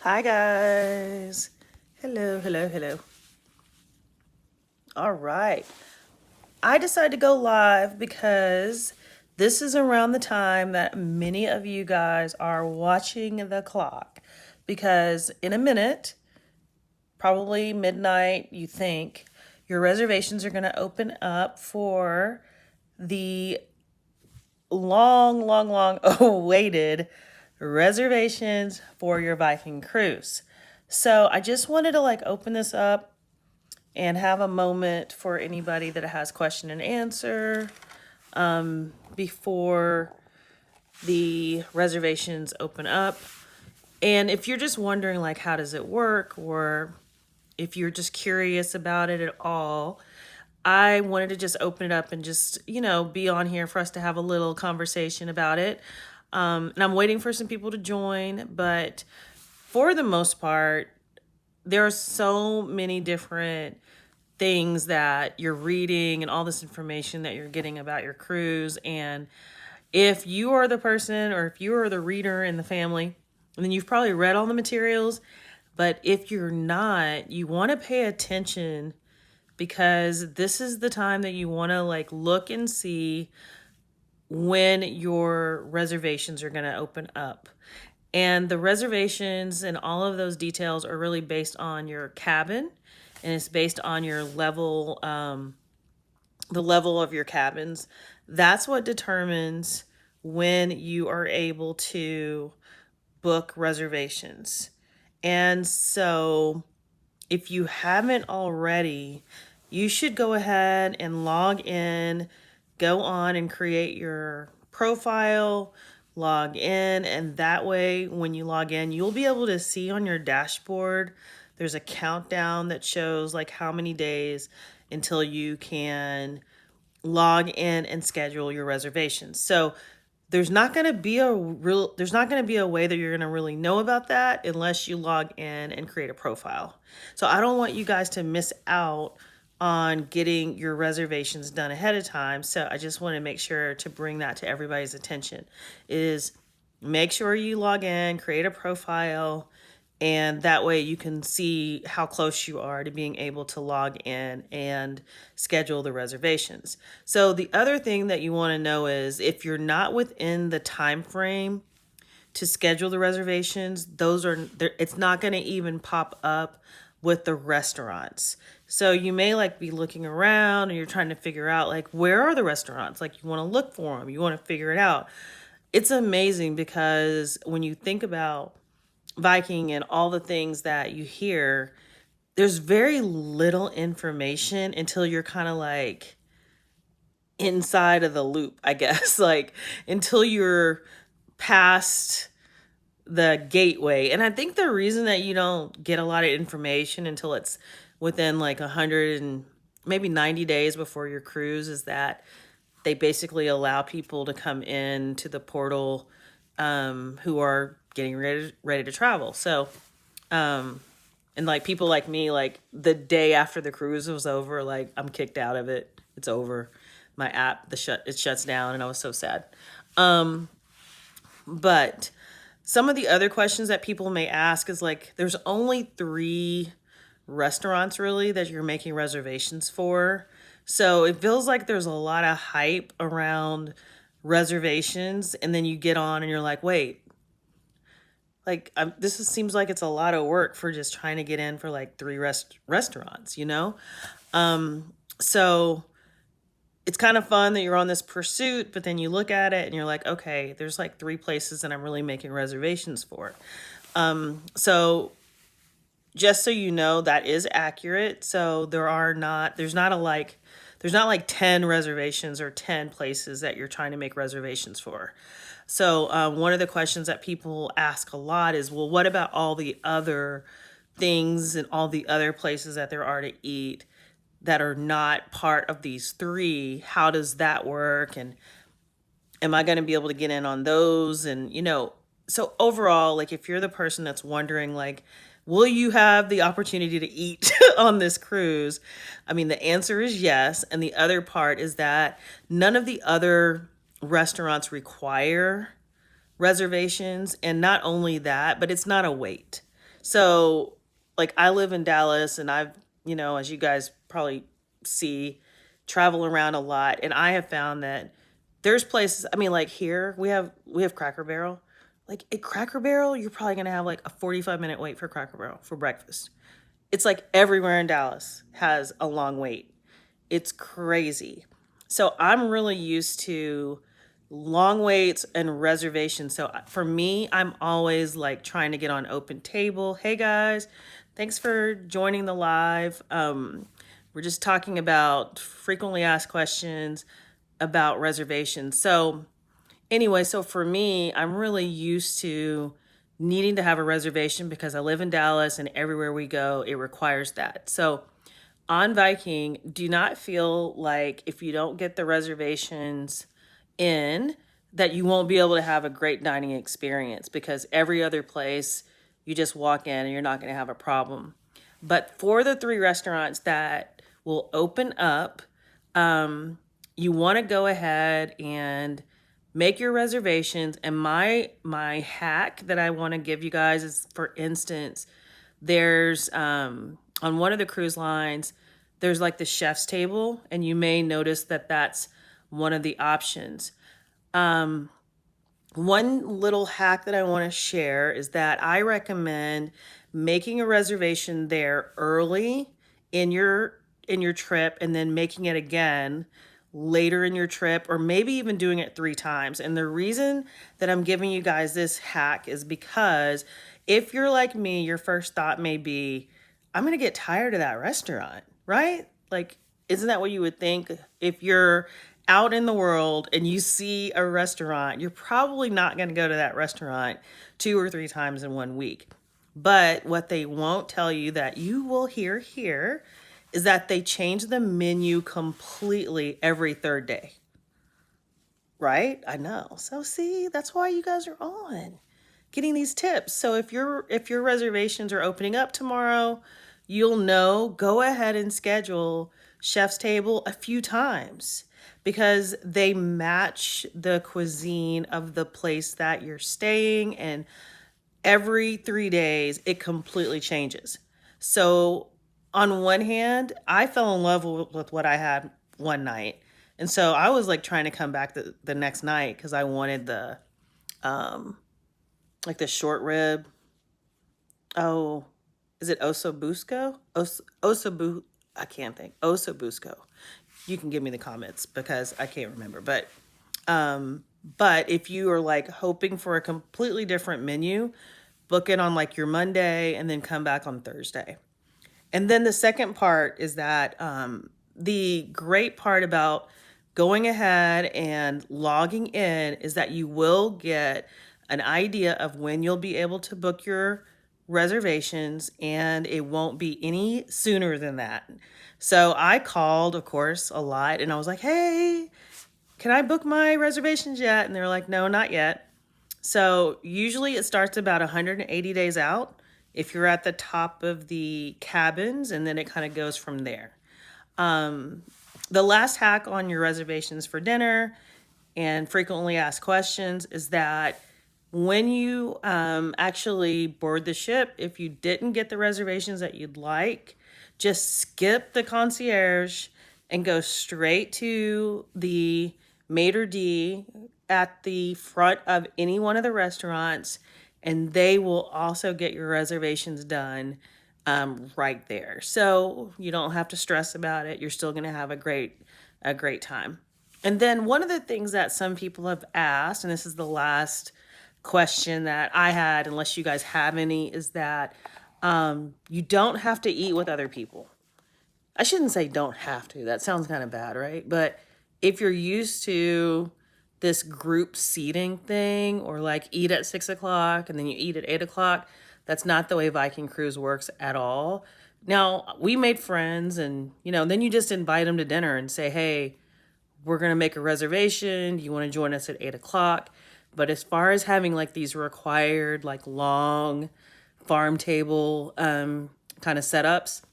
Hi guys. Hello, hello, hello. All right. I decided to go live because this is around the time that many of you guys are watching the clock. Because in a minute, probably midnight, you think, your reservations are going to open up for the long awaited reservations for your Viking cruise. So I just wanted to open this up and have a moment for anybody that has question and answer before the reservations open up. And if you're just wondering how does it work, or if you're just curious about it at all, I wanted to just open it up and just, be on here for us to have a little conversation about it. And I'm waiting for some people to join, but for the most part, there are so many different things that you're reading and all this information that you're getting about your cruise. And if you are the person, or if you are the reader in the family, then you've probably read all the materials. But if you're not, you want to pay attention, because this is the time that you want to look and see when your reservations are going to open up. And the reservations and all of those details are really based on your cabin, and it's based on your level, the level of your cabins. That's what determines when you are able to book reservations. And so if you haven't already, you should go ahead and log in, go on and create your profile, log in, and that way when you log in, you'll be able to see on your dashboard there's a countdown that shows how many days until you can log in and schedule your reservations. So there's not going to be a way that you're going to really know about that unless you log in and create a profile. So I don't want you guys to miss out on getting your reservations done ahead of time. So I just want to make sure to bring that to everybody's attention, is make sure you log in, create a profile, and that way you can see how close you are to being able to log in and schedule the reservations. So the other thing that you want to know is, if you're not within the time frame to schedule the reservations, it's not going to even pop up with the restaurants. So you may be looking around and you're trying to figure out where are the restaurants? You want to look for them, you want to figure it out. It's amazing, because when you think about Viking and all the things that you hear, there's very little information until you're kind of inside of the loop, I guess, until you're past the gateway. And I think the reason that you don't get a lot of information until it's within 100 and maybe 90 days before your cruise is that they basically allow people to come in to the portal who are getting ready to travel. So, and people like me, the day after the cruise was over, I'm kicked out of it. It's over. My app, it shuts down, and I was so sad. But some of the other questions that people may ask is there's only 3 restaurants really that you're making reservations for. So it feels like there's a lot of hype around reservations, and then you get on and you're like, wait, seems like it's a lot of work for just trying to get in for 3 restaurants, you know? So it's kind of fun that you're on this pursuit, but then you look at it and you're like, okay, there's 3 places that I'm really making reservations for. So just so you know, that is accurate. So there's not 10 reservations or 10 places that you're trying to make reservations for. So one of the questions that people ask a lot is, well, what about all the other things and all the other places that there are to eat that are not part of these 3? How does that work? And am I going to be able to get in on those? And, so overall, if you're the person that's wondering, will you have the opportunity to eat on this cruise? I mean, the answer is yes. And the other part is that none of the other restaurants require reservations. And not only that, but it's not a wait. So, like, I live in Dallas, and I've, as you guys probably see, travel around a lot, and I have found that there's places, I mean, like here, we have Cracker Barrel. Like at Cracker Barrel, you're probably gonna have like a 45-minute wait for Cracker Barrel for breakfast. It's like everywhere in Dallas has a long wait. It's crazy. So I'm really used to long waits and reservations. So for me, I'm always like trying to get on Open Table. Hey guys, thanks for joining the live. We're just talking about frequently asked questions about reservations. So anyway, so for me, I'm really used to needing to have a reservation because I live in Dallas and everywhere we go, it requires that. So on Viking, do not feel like if you don't get the reservations in, that you won't be able to have a great dining experience, because every other place you just walk in and you're not going to have a problem. But for the three restaurants that will open up, you want to go ahead and make your reservations. And my hack that I want to give you guys is, for instance, there's on one of the cruise lines, there's like the chef's table, and you may notice that that's one of the options. One little hack that I want to share is that I recommend making a reservation there early in your trip, and then making it again later in your trip, or maybe even doing it 3 times. And the reason that I'm giving you guys this hack is because if you're like me, your first thought may be, I'm going to get tired of that restaurant, right? Like, isn't that what you would think? If you're out in the world and you see a restaurant, you're probably not going to go to that restaurant 2 or 3 times in one week. But what they won't tell you, that you will hear here, is that they change the menu completely every third day. Right? I know. So see, that's why you guys are on getting these tips. So if your reservations are opening up tomorrow, you'll know, go ahead and schedule Chef's Table a few times, because they match the cuisine of the place that you're staying, and every 3 days it completely changes. So on one hand, I fell in love with what I had one night. And so I was like trying to come back the next night because I wanted the like the short rib. Oh, is it osobusco? Osobu I can't think. Osobusco. You can give me the comments because I can't remember. But if you are like hoping for a completely different menu, book it on like your Monday and then come back on Thursday. And then the second part is that the great part about going ahead and logging in is that you will get an idea of when you'll be able to book your reservations, and it won't be any sooner than that. So I called, of course, a lot, and I was like, hey, can I book my reservations yet? And they're like, no, not yet. So usually it starts about 180 days out if you're at the top of the cabins, and then it kind of goes from there. The last hack on your reservations for dinner and frequently asked questions is that when you actually board the ship, if you didn't get the reservations that you'd like, just skip the concierge and go straight to the maitre d' at the front of any one of the restaurants, and they will also get your reservations done right there. So you don't have to stress about it. You're still going to have a great time. And then one of the things that some people have asked, and this is the last question that I had, unless you guys have any, is that you don't have to eat with other people. I shouldn't say don't have to. That sounds kind of bad, right? But if you're used to this group seating thing, or like eat at 6 o'clock and then you eat at 8 o'clock, that's not the way Viking Cruise works at all. Now, we made friends, and then you just invite them to dinner and say, hey, we're going to make a reservation. Do you want to join us at 8 o'clock? But as far as having like these required, like long farm table kind of setups,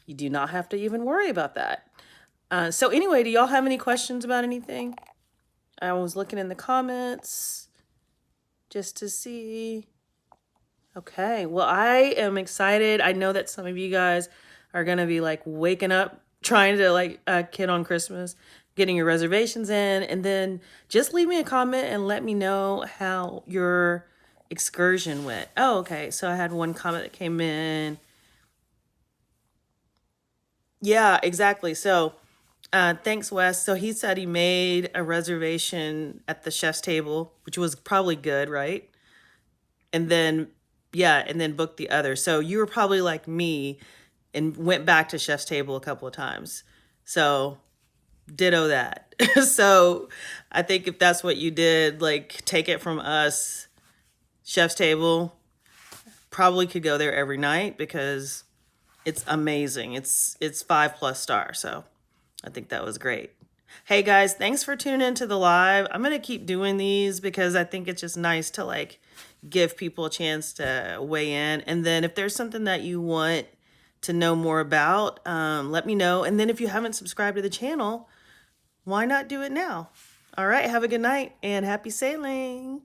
you do not have to even worry about that. So anyway, do y'all have any questions about anything? I was looking in the comments just to see. Okay, well, I am excited. I know that some of you guys are gonna be like waking up trying to like kid on Christmas, getting your reservations in, and then just leave me a comment and let me know how your excursion went. Oh, okay. So I had one comment that came in. Yeah, exactly. So thanks, Wes. So he said he made a reservation at the chef's table, which was probably good, right? And then, yeah, and then booked the other. So you were probably like me and went back to chef's table a couple of times. So ditto that. So I think if that's what you did, like take it from us, chef's table, probably could go there every night because it's amazing. It's 5+ stars. So I think that was great. Hey guys, thanks for tuning into the live. I'm gonna keep doing these because I think it's just nice to like give people a chance to weigh in. And then if there's something that you want to know more about, let me know. And then if you haven't subscribed to the channel, why not do it now? All right, have a good night and happy sailing.